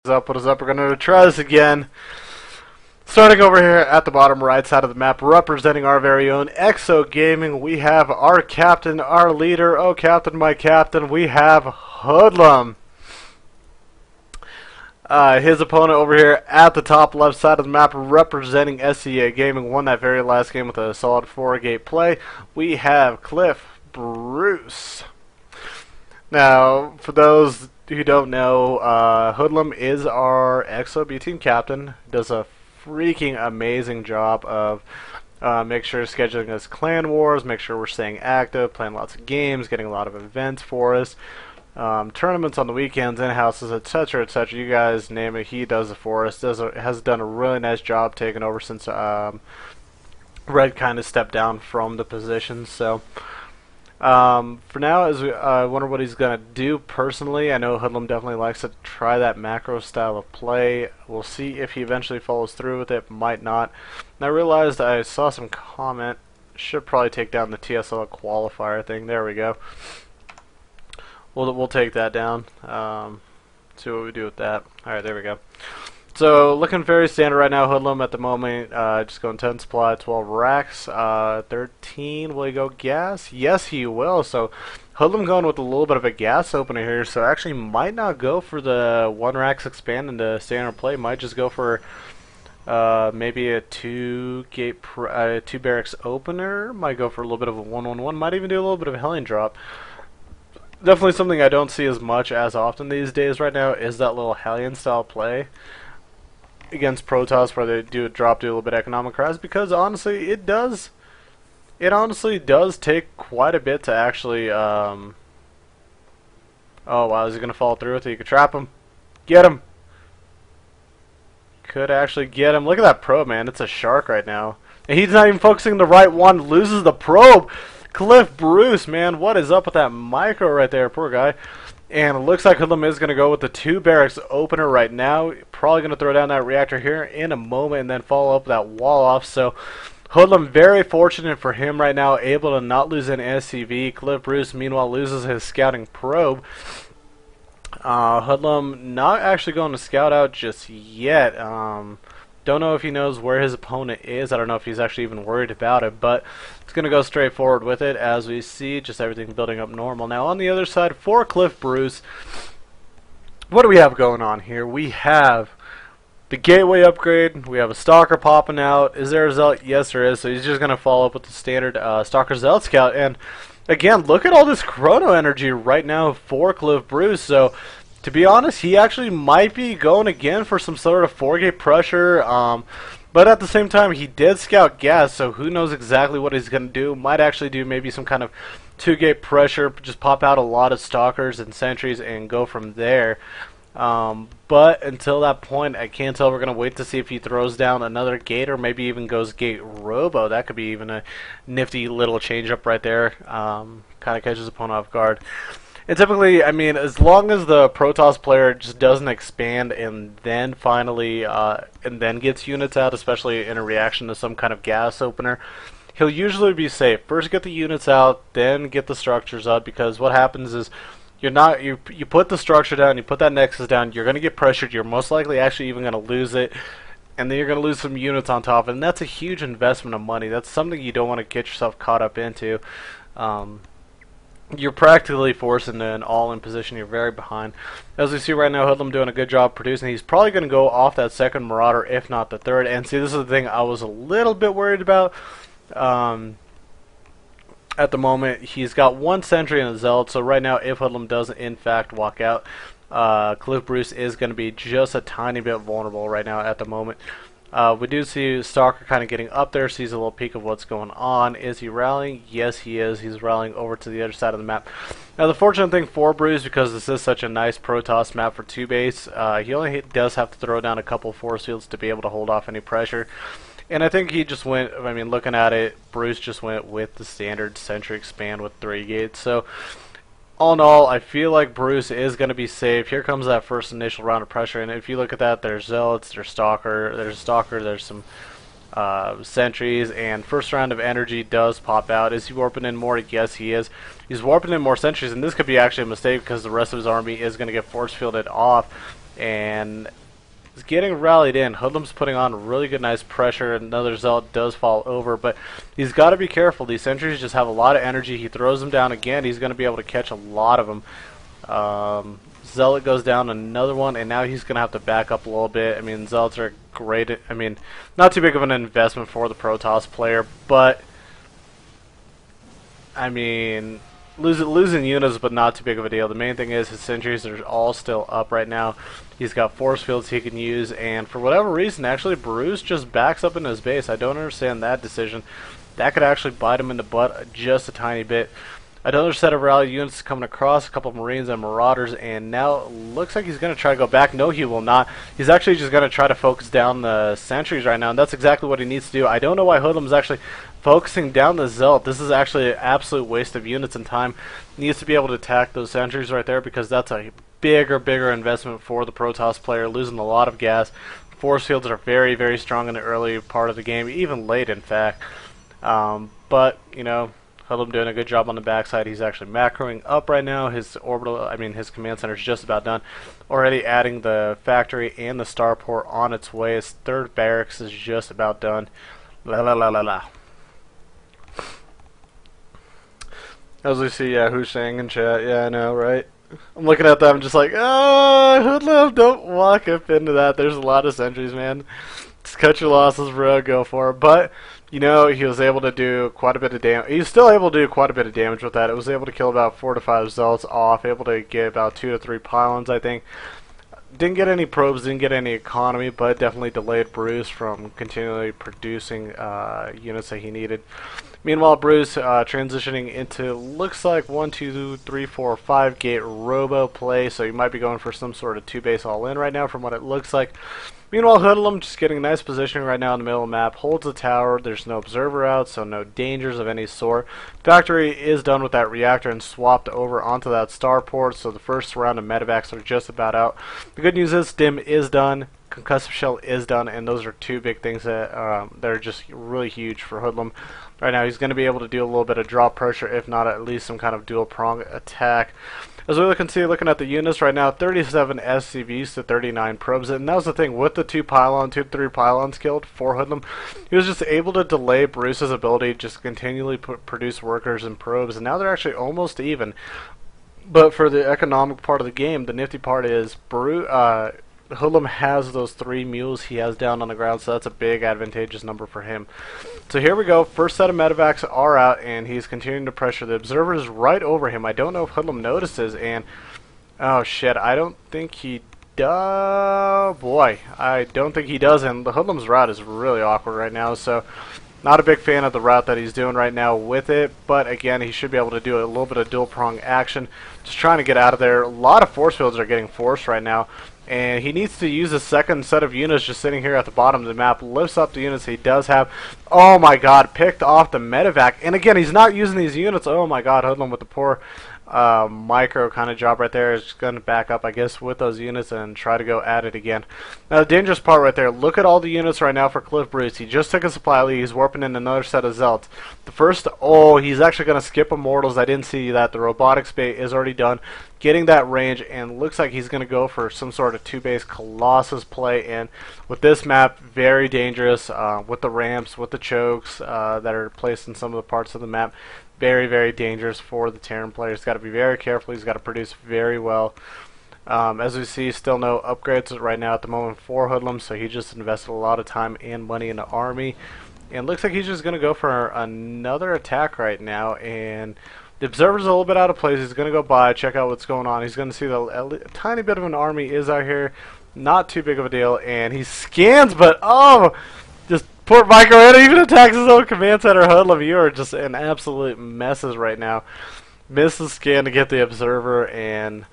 What is up? We're going to try this again. Starting over here at the bottom right side of the map, representing our very own EXO Gaming, we have our captain, our leader. Oh, captain, my captain, we have Hoodlum. His opponent over here at the top left side of the map, representing SCA Gaming, won that very last game with a solid 4-gate play. We have Cliff Bruce. Now, for those who don't know, Hoodlum is our EXO B team captain. Does a freaking amazing job of make sure scheduling us clan wars, make sure we're staying active, playing lots of games, getting a lot of events for us, tournaments on the weekends, in-houses, etc., etc. You guys name it, he does it for us. Has done a really nice job taking over since Red kind of stepped down from the position. So for now, as I wonder what he's going to do personally. I know Hoodlum definitely likes to try that macro style of play. We'll see if he eventually follows through with it. Might not. And I realized I saw some comment. Should probably take down the TSL qualifier thing. There we go. We'll take that down. See what we do with that. Alright, there we go. So, looking very standard right now, Hoodlum at the moment, just going 10 supply, 12 racks, 13, will he go gas? Yes, he will. So, Hoodlum going with a little bit of a gas opener here, so actually might not go for the 1 racks expand into standard play, might just go for maybe a 2 barracks opener, might go for a little bit of a 1-1-1, might even do a little bit of a Hellion drop. Definitely something I don't see as much as often these days right now is that little Hellion style play against Protoss, where they do a drop, do a little bit of economic rise, because honestly it honestly does take quite a bit to actually oh wow, is he gonna follow through with it? You could trap him. Get him. Could actually get him. Look at that probe, man. It's a shark right now. And he's not even focusing the right one, loses the probe. Cliff Bruce, man, what is up with that micro right there? Poor guy. And it looks like Hoodlum is going to go with the 2 barracks opener right now. Probably going to throw down that reactor here in a moment and then follow up that wall off. So Hoodlum, very fortunate for him right now, able to not lose an SCV. Cliff Bruce, meanwhile, loses his scouting probe. Hoodlum not actually going to scout out just yet. Don't know if he knows where his opponent is. I don't know if he's actually even worried about it, but it's going to go straight forward with it as we see just everything building up normal. Now on the other side, for Cliff Bruce, what do we have going on here? We have the gateway upgrade. We have a Stalker popping out. Is there a Zealot? Yes, there is. So he's just going to follow up with the standard Stalker Zealot Scout. And again, look at all this chrono energy right now for Cliff Bruce. So to be honest, he actually might be going again for some sort of 4-gate pressure, but at the same time, he did scout gas, so who knows exactly what he's going to do. Might actually do maybe some kind of 2-gate pressure, just pop out a lot of stalkers and sentries and go from there. But until that point, I can't tell. We're going to wait to see if he throws down another gate or maybe even goes gate robo. That could be even a nifty little change up right there. Kind of catches opponent off guard. And typically, I mean, as long as the Protoss player just doesn't expand and then finally, and then gets units out, especially in a reaction to some kind of gas opener, he'll usually be safe. First get the units out, then get the structures out, because what happens is you put the structure down, you put that nexus down, you're going to get pressured, you're most likely actually even going to lose it, and then you're going to lose some units on top, and that's a huge investment of money. That's something you don't want to get yourself caught up into. You're practically forced into an all-in position. You're very behind. As we see right now, Hoodlum doing a good job producing. He's probably going to go off that second Marauder, if not the third. And see, this is the thing I was a little bit worried about. At the moment, he's got 1 sentry and a Zealot. So right now, if Hoodlum doesn't in fact walk out, Cliff Bruce is going to be just a tiny bit vulnerable right now at the moment. We do see Stalker kind of getting up there, sees a little peek of what's going on. Is he rallying? Yes, he is. He's rallying over to the other side of the map. Now, the fortunate thing for Bruce, because this is such a nice Protoss map for 2 base, he only does have to throw down a couple force fields to be able to hold off any pressure. And I think he just went, I mean, looking at it, Bruce just went with the standard sentry expand with 3 gates. So all in all, I feel like Bruce is going to be safe. Here comes that first initial round of pressure, and if you look at that, there's Zealots, there's Stalker, there's some sentries, and first round of energy does pop out. Is he warping in more? Yes, he is. He's warping in more sentries, and this could be actually a mistake because the rest of his army is going to get force fielded off. and is getting rallied in. Hoodlum's putting on really good, nice pressure. Another Zealot does fall over, but he's got to be careful. These sentries just have a lot of energy. He throws them down again. He's going to be able to catch a lot of them. Zealot goes down, another one, and now he's going to have to back up a little bit. I mean, Zealots are great. I mean, not too big of an investment for the Protoss player, but I mean, losing units, but not too big of a deal. The main thing is his sentries are all still up right now. He's got force fields he can use, and for whatever reason, actually, Bruce just backs up in his base. I don't understand that decision. That could actually bite him in the butt just a tiny bit. Another set of rally units coming across, a couple of Marines and Marauders, and now looks like he's going to try to go back. No, he will not. He's actually just going to try to focus down the sentries right now, and that's exactly what he needs to do. I don't know why Hoodlum's actually focusing down the Zealot. This is actually an absolute waste of units and time. He needs to be able to attack those sentries right there, because that's a bigger investment for the Protoss player, losing a lot of gas. Force fields are very, very strong in the early part of the game, even late, in fact. But, you know, Hoodlum doing a good job on the backside. He's actually macroing up right now. His his command center is just about done. Already adding the factory and the starport on its way. His third barracks is just about done. La la la la la. As we see, yeah, who's saying in chat? Yeah, I know, right? I'm looking at that. I'm just like, oh, Hoodlum, don't walk up into that. There's a lot of sentries, man. Just cut your losses, bro. Go for it. But you know, he was able to do quite a bit of damage. He's still able to do quite a bit of damage with that. It was able to kill about 4 to 5 Zealots off. Able to get about 2 to 3 pylons, I think. Didn't get any probes, didn't get any economy, but definitely delayed Bruce from continually producing units that he needed. Meanwhile, Bruce transitioning into, looks like 1, 2, 3, 4, 5 gate robo play, so you might be going for some sort of 2 base all in right now from what it looks like. Meanwhile, Hoodlum just getting a nice positioning right now in the middle of the map, holds the tower. There's no observer out, so no dangers of any sort. Factory is done with that reactor and swapped over onto that starport, so the first round of medevacs are just about out. The good news is Stim is done, concussive shell is done, and those are 2 big things that are just really huge for Hoodlum. Right now, he's going to be able to do a little bit of drop pressure, if not at least some kind of dual prong attack. As we can see, looking at the units right now, 37 SCVs to 39 probes, and that was the thing with the 2 to 3 pylons killed for Hoodlum. He was just able to delay Bruce's ability to just continually produce workers and probes, and now they're actually almost even. But for the economic part of the game, the nifty part is Hoodlum has those 3 mules he has down on the ground, so that's a big advantageous number for him. So here we go. First set of medevacs are out, and he's continuing to pressure. The observer is right over him. I don't know if Hoodlum notices, and oh shit, I don't think he does. Boy, I don't think he does, and the Hoodlum's route is really awkward right now, so not a big fan of the route that he's doing right now with it, but again, he should be able to do a little bit of dual prong action. Just trying to get out of there. A lot of force fields are getting forced right now, and he needs to use a second set of units just sitting here at the bottom of the map. Lifts up the units he does have. Oh my god, picked off the medevac. And again, he's not using these units. Oh my god, Hoodlum with the poor micro kind of job right there is just going to back up, I guess, with those units and try to go at it again. Now, the dangerous part right there, look at all the units right now for Cliff Bruce. He just took a supply lead. He's warping in another set of Zealots. The first, oh, he's actually going to skip Immortals. I didn't see that. The robotics bait is already done. Getting that range, and looks like he's going to go for some sort of 2-base Colossus play. And with this map, very dangerous with the ramps, with the chokes that are placed in some of the parts of the map. Very, very dangerous for the Terran player. He's got to be very careful. He's got to produce very well. As we see, still no upgrades right now at the moment for Hoodlum, so he just invested a lot of time and money in the army. And looks like he's just going to go for another attack right now. And the observer's a little bit out of place. He's going to go by, check out what's going on. He's going to see that a tiny bit of an army is out here. Not too big of a deal. And he scans, but oh! Just poor Micro even attacks his own command center. Hoodlum, you are just in absolute messes right now. Misses scan to get the observer, and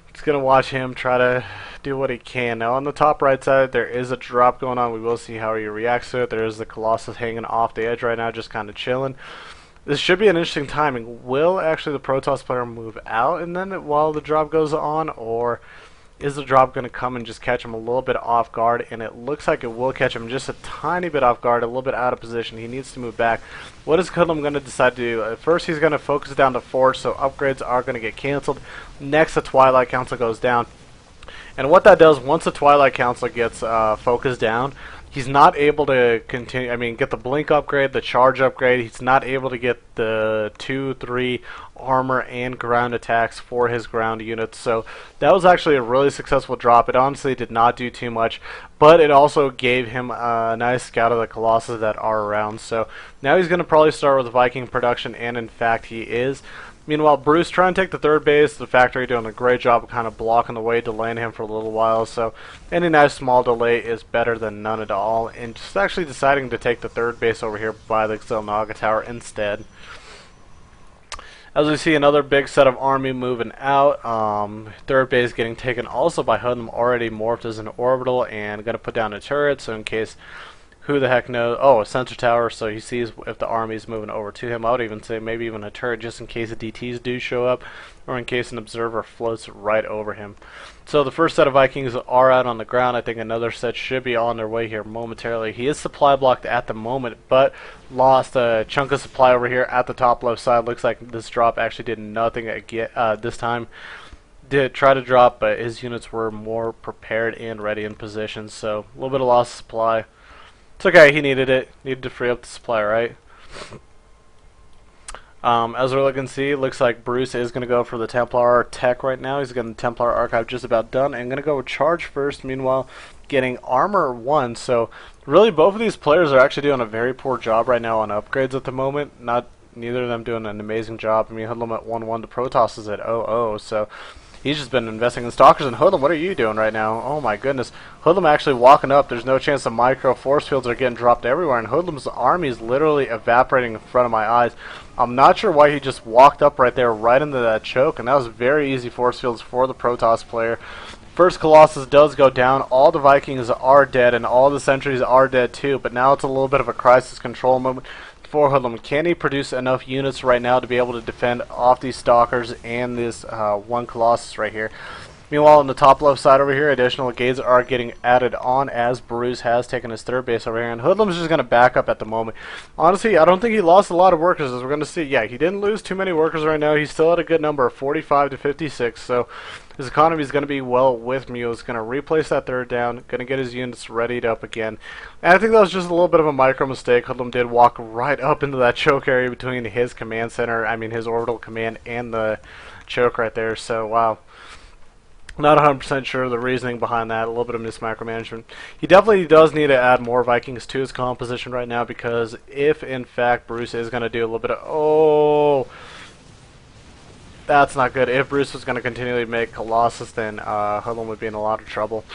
it's going to watch him try to do what he can. Now on the top right side, there is a drop going on. We will see how he reacts to it. There is the Colossus hanging off the edge right now, just kind of chilling. This should be an interesting timing. Will actually the Protoss player move out and then while the drop goes on, or is the drop going to come and just catch him a little bit off guard? And it looks like it will catch him just a tiny bit off guard, a little bit out of position. He needs to move back. What is Hoodlum going to decide to do? At first, he's going to focus down to Forge, so upgrades are going to get canceled. Next, the Twilight Council goes down. And what that does, once the Twilight Council gets focused down, he's not able to continue. I mean, get the blink upgrade, the charge upgrade. He's not able to get the 2-3 armor and ground attacks for his ground units. So that was actually a really successful drop. It honestly did not do too much, but it also gave him a nice scout of the Colossus that are around. So now he's going to probably start with Viking production, and in fact he is. Meanwhile, Bruce trying to take the third base. The factory doing a great job of kind of blocking the way, delaying him for a little while. So any nice small delay is better than none at all. And just actually deciding to take the third base over here by the Xel'Naga Tower instead. As we see another big set of army moving out. Third base getting taken also by Hoodlum, already morphed as an orbital and going to put down a turret. So in case... who the heck knows? Oh, a sensor tower, so he sees if the army's moving over to him. I would even say maybe even a turret just in case the DTs do show up, or in case an observer floats right over him. So the first set of Vikings are out on the ground. I think another set should be on their way here momentarily. He is supply blocked at the moment, but lost a chunk of supply over here at the top left side. Looks like this drop actually did nothing this time. Did try to drop, but his units were more prepared and ready in position, so a little bit of loss of supply. It's okay, he needed it. Needed to free up the supply, right? As we're looking to see, it looks like Bruce is going to go for the Templar tech right now. He's getting the Templar archive just about done, and going to go with charge first, meanwhile getting armor 1. So really both of these players are actually doing a very poor job right now on upgrades at the moment. Neither of them doing an amazing job. I mean, Hoodlum at 1-1, the Protoss is at 0-0, so... he's just been investing in Stalkers. And Hoodlum, what are you doing right now? Oh my goodness. Hoodlum actually walking up. There's no chance the micro force fields are getting dropped everywhere. And Hoodlum's army is literally evaporating in front of my eyes. I'm not sure why he just walked up right there, right into that choke. And that was very easy force fields for the Protoss player. First Colossus does go down. All the Vikings are dead, and all the sentries are dead too. But now it's a little bit of a crisis control moment for Hoodlum. Can he produce enough units right now to be able to defend off these Stalkers and this one Colossus right here? Meanwhile, on the top left side over here, additional gates are getting added on as Bruce has taken his third base over here. And Hoodlum's just going to back up at the moment. Honestly, I don't think he lost a lot of workers, as we're going to see. Yeah, he didn't lose too many workers right now. He's still at a good number of 45 to 56. So his economy is going to be well with mules. Going to replace that third down. Going to get his units readied up again. And I think that was just a little bit of a micro mistake. Hoodlum did walk right up into that choke area between his command center, I mean his orbital command, and the choke right there. So, wow. Not 100% sure of the reasoning behind that. A little bit of mismicromanagement. He definitely does need to add more Vikings to his composition right now, because if, in fact, Bruce is going to do a little bit of... oh... that's not good. If Bruce was going to continually make Colossus, then Hoodlum would be in a lot of trouble.